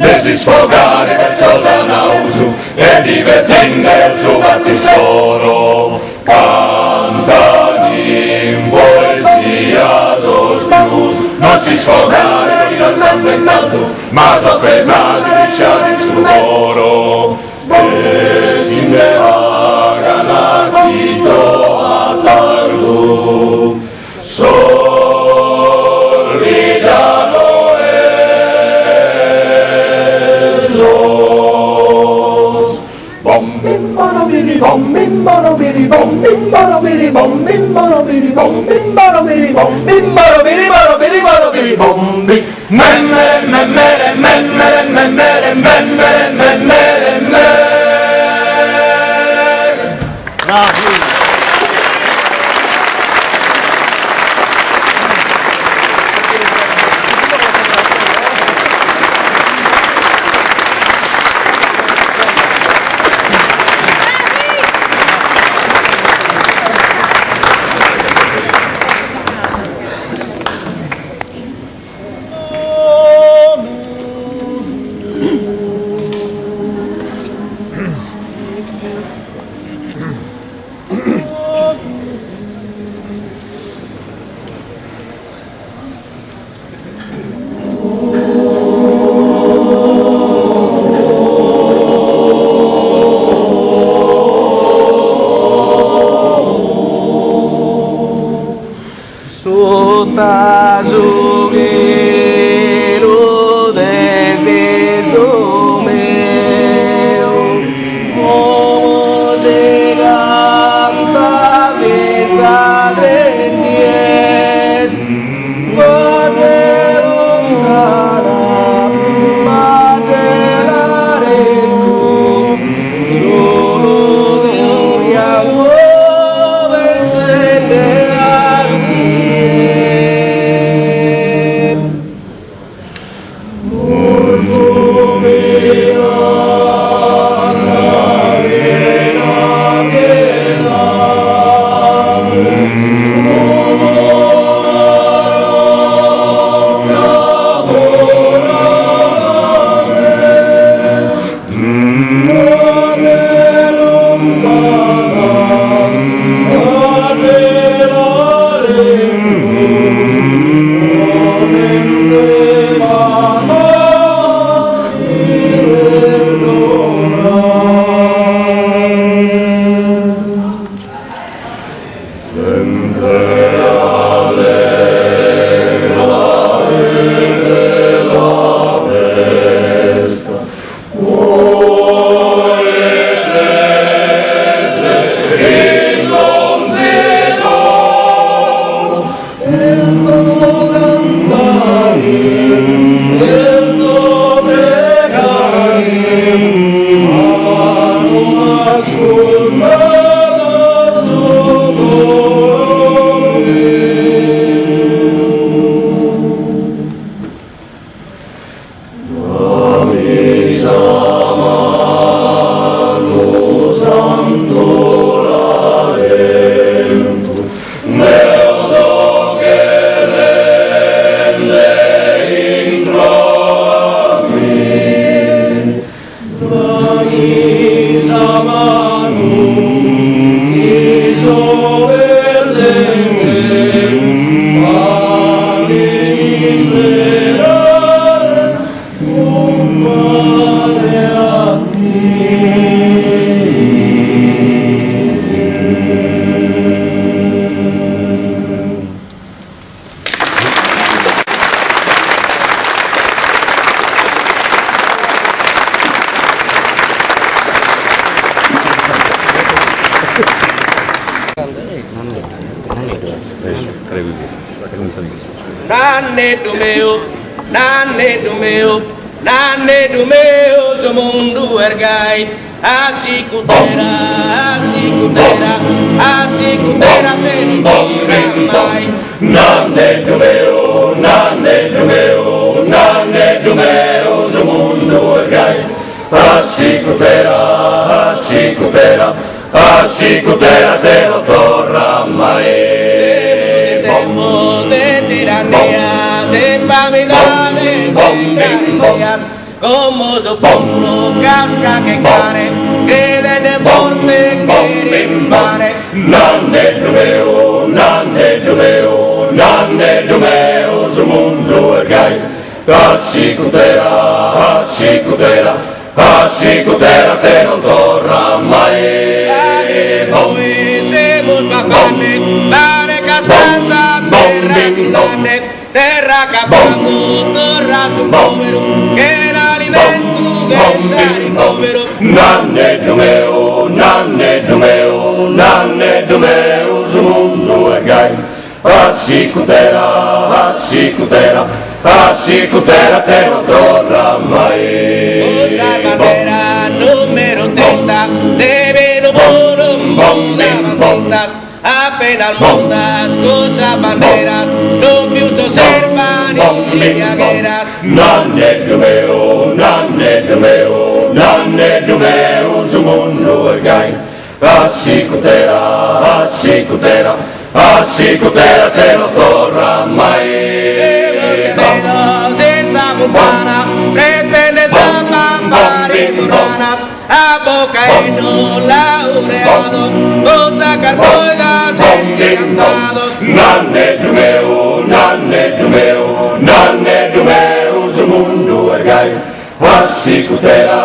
Desi sfogare verso Zanausu e divertire il suo battistoro, cantano in poesia sospius, non si sfogare fino al sangue intanto, ma soffesati lisciati il suo coro, e si indevaga l'acchito a tardo, solidano bim bada bidi bom bim bada bidi bom bim bada bidi bom bim bada bidi bom bim bada bidi bom bim bada bidi bada bidi bada bidi bom bim men men men men men men men men men men men men. Nanne do meu, so mundo ergai, assicutera tem mai. Nanne do meu, so mundo ergai, assicutera te lo torra mai. Tempo de tiranía, sin famidades, sin caristías, como sopongo casca que care, crede de forte che rimane. Nanne do meu, so mundo ergai, assicutera te non torra mai. Noi siamo papane, mare castanza, terra capango, torra sul povero, che era alimento che sa ricovero. Nanne do meu, so mundo ergai, assicutera te non torra mai. Cosa bandera numero 30, deve lo buono, appena al montas, cosa bandera, non più si osservano le chiagheras. Nanne do meu, so mundo ergai, assicutera te non torra mai. Senza compana, pretende zampare murana, a boca e non laureado, cosa carboida senti cantados. Nanne do meu, so mundo ergai, assicutera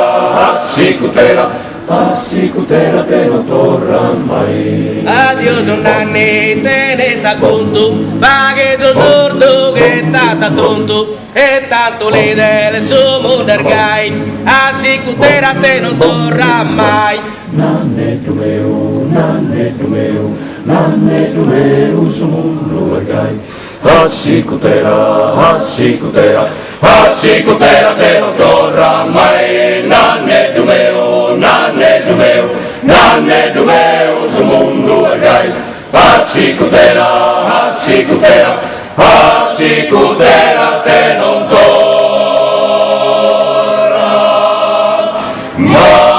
te non torra mai. Adios nanni, tenete conto, ma che sono sordo che tanta tonto, e tanto lì del suo mondo ergai, assicutera te non torra mai. Nanne do meu, so mundo ergai, assicutera te non torra mai. Nanne do meu, so mundo ergai, assicutera te non torra mai.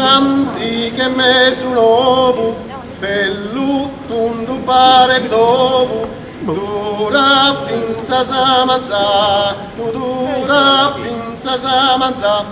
Antiche me sulobu, fellu tundu pare tobu, dura finza samanza, dura finza samanza.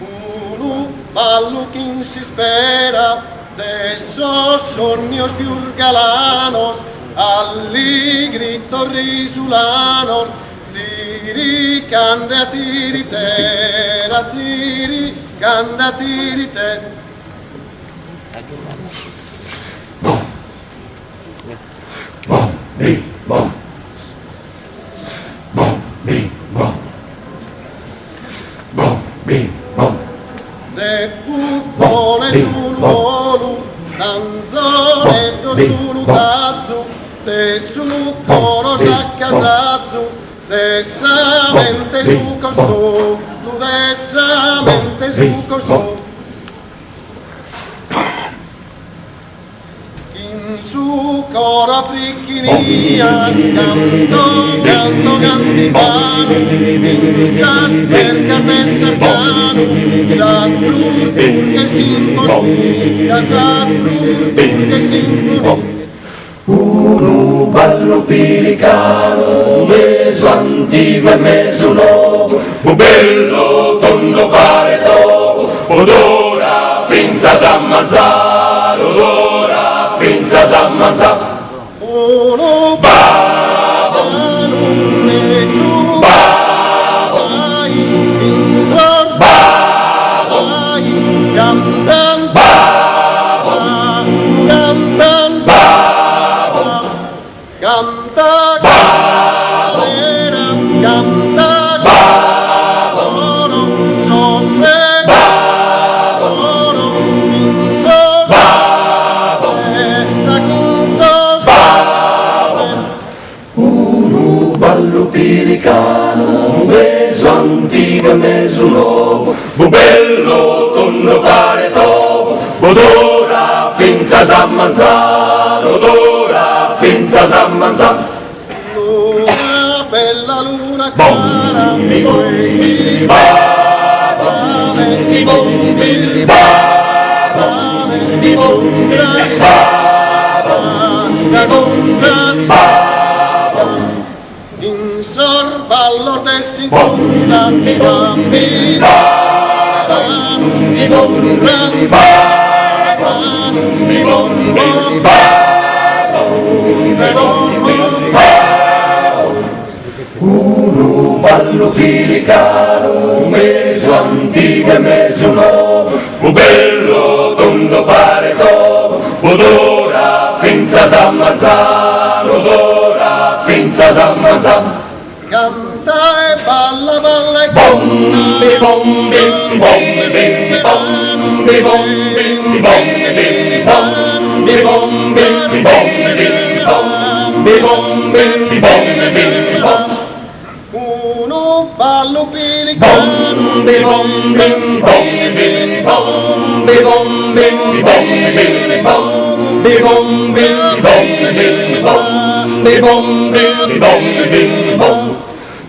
Unu ballo quien si spera, de esos sognos più galanos, alli grito risulanos, Ziri canda tirite, razziri canda tirite. Bom, bi, bom, bi, bom, bi, bom. De puzzone sul volo, danzonetto sul tazzo, te su toro saccasazzo. Dessamente su cosò, tu dessamente su cosò. In su coro fricchinias, canto cantivano, in sas per cercano, sas brur che sinfonia, sas brur che sinfonia. Uno ballo pelicano, meso antico e meso nuovo, un bello tondo pare topo, odora finza s'ammazzare, odora finza s'ammazzare. Uno ballo meso vai in sorza vai cantan cantan canta galera canta galoro sossega galoro insos da kinsos Uno ballo pelicano, meso antico e meso nuovo, un bello tondo pare topo, odora finza s'ammazzare, odora finza s'ammazzare. luna bella luna cara Bombi bombi spada, bombi bombi spada, bombi bombi spada, Gonzas in sorballo dessi gonza bambini bombi bombi spada, bombi bombi spada, uno ballo pelicano, meso antico e meso nuovo, un bello tondo pare topo, odora finza s'ammazzare, odora finza s'ammazzare. canta e balla balla e Bombi bombi bombi bombi bombi bombi bombi bombi bombi bombi bombi bombi. uno ballo pelicano Bombi bombi bombi bombi bombi bombi bombi bombi bombi bombi bombi bombi.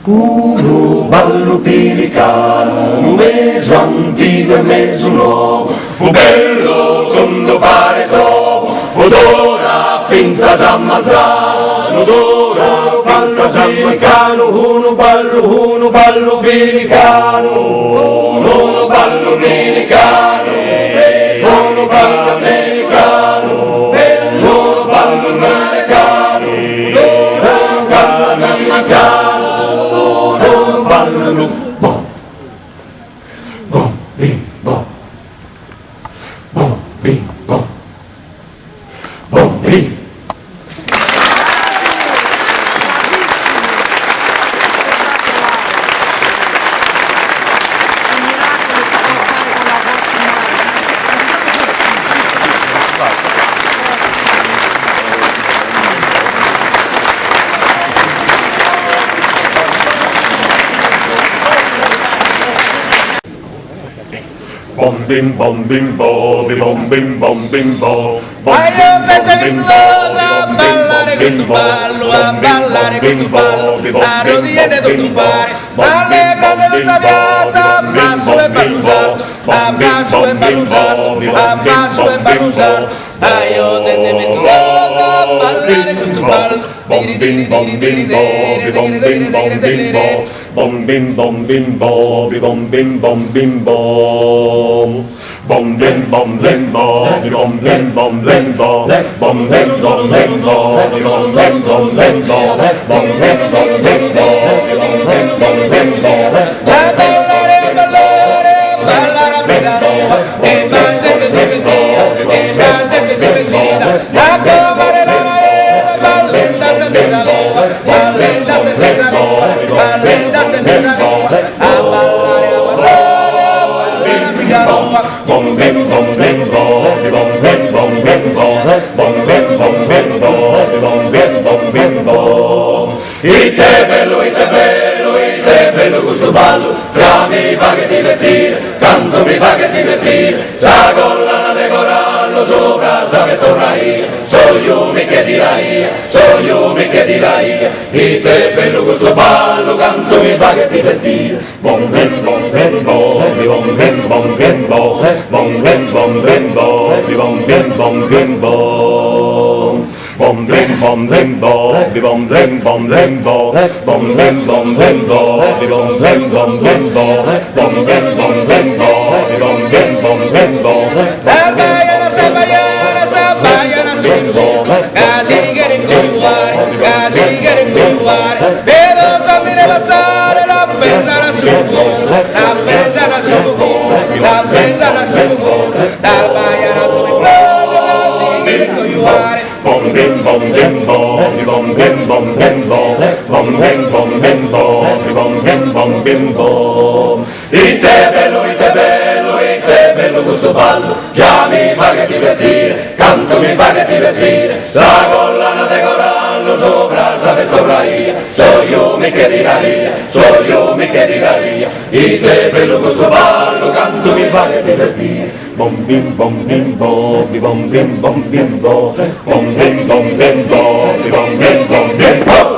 Uno ballo pelicano, meso antico e meso nuovo, un bello tondo pare topo, odora finza s'ammazzare, odora finza s'ammazzare. Uno ballo pelicano, uno ballo pelicano, uno ballo pelicano, uno ballo pelicano, odora finza s'ammazzare. Bom, bom, bim, bom, bom, bim, bom, bom, bim. Bom bim bo, bi bom bim bo. Aiutatemi tutti a ballare questo ballo, a ballare questo ballo, a rodilette tuttupare, allegrando questa piatta, basso e ballusardo, a basso e ballusardo, a basso e ballusardo. Aiutatemi tutti a ballare questo ballo, Bom bim bo, bi bom bo. Bom bim bo, bi bom bo. Bom bim bo, bi bom bo. Bom bim bo, bom bo, bi bom bo. a ballare, ballare, ballare a pedalare, e mangiate di benzina, e mangiate di benzina, a cavare la narena, ballenda senza leva, ballenda senza leva, ballenda senza leva, a ballare, a ballare, a ballare a picaropa. Bom bim bo, bi bom bim bo. Ite bello questo ballo, già mi fa che divertire, canto mi fa che divertire, sa collana de corallo sopra sa che torna io, so io mi che dirai, so io mi che dirai, ite bello questo ballo, canto mi fa che divertire, bom bim bo, bi bom bim bo, bom bim bo, bi bom bim bo. Bom bom bim bom limbo, bi bom limbo, bom limbo, bi bom limbo, bom limbo, bi bom limbo. Sambayana, sambayana, sambayana, sunzo. Casigere cuore, casigere cuore. Vedo cammine passare la penna la sunzo, la penna la sunzo, la penna la sunzo. Sambayana, sunzo, casigere cuore. Bom bim bom limbo, bi bom bim bom limbo, bom limbo, bi bom bimbo. Ite bello questo ballo, già mi fa che divertire, canto mi fa che divertire, sta collana de corallo sopra sa pettoraia, so io mi che dicaria, so io mi che dicaria, ite bello questo ballo, canto mi fa che divertire, bom bimbo, bi bom bim bom bimbo, bom bim bom bimbo, bi bom bim bom bimbo.